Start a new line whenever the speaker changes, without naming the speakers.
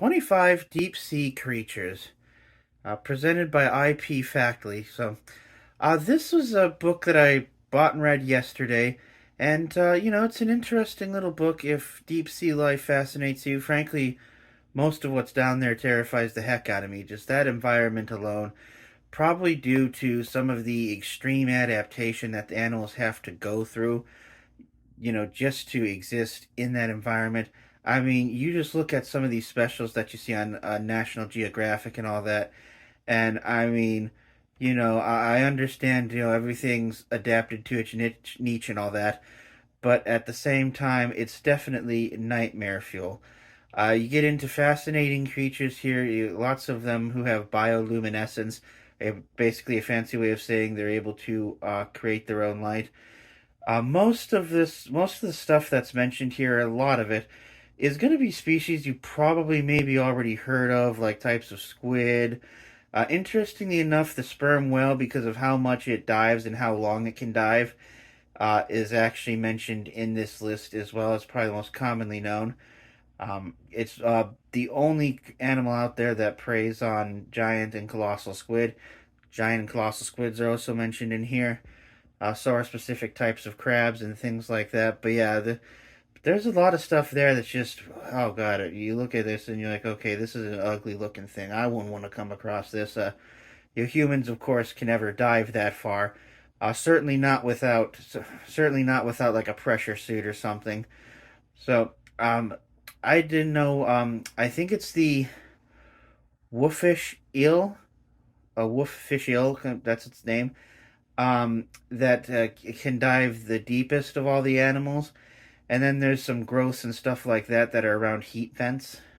25 deep sea creatures, presented by IP Factly. This was a book that I bought and read yesterday, and it's an interesting little book. If deep sea life fascinates you, frankly, most of what's down there terrifies the heck out of me. Just that environment alone, probably due to some of the extreme adaptation that the animals have to go through, just to exist in that environment. I mean, you just look at some of these specials that you see on National Geographic and all that, and I mean, I understand, everything's adapted to its niche and all that, but at the same time, it's definitely nightmare fuel. You get into fascinating creatures here, lots of them who have bioluminescence, basically a fancy way of saying they're able to create their own light. Most of the stuff that's mentioned here, a lot of it, is going to be species you probably maybe already heard of, like types of squid. Interestingly enough, the sperm whale, because of how much it dives and how long it can dive, is actually mentioned in this list as well. It's probably the most commonly known. It's the only animal out there that preys on giant and colossal squid. Giant and colossal squids are also mentioned in here. So are specific types of crabs and things like that. But yeah, there's a lot of stuff there that's just, oh god, you look at this and you're like, okay, this is an ugly looking thing. I wouldn't want to come across this. Humans, of course, can never dive that far. Certainly not without like a pressure suit or something. So, I didn't know. I think it's the wolfish eel, a wolfish eel. That's its name. That can dive the deepest of all the animals. And then there's some growths and stuff like that that are around heat vents.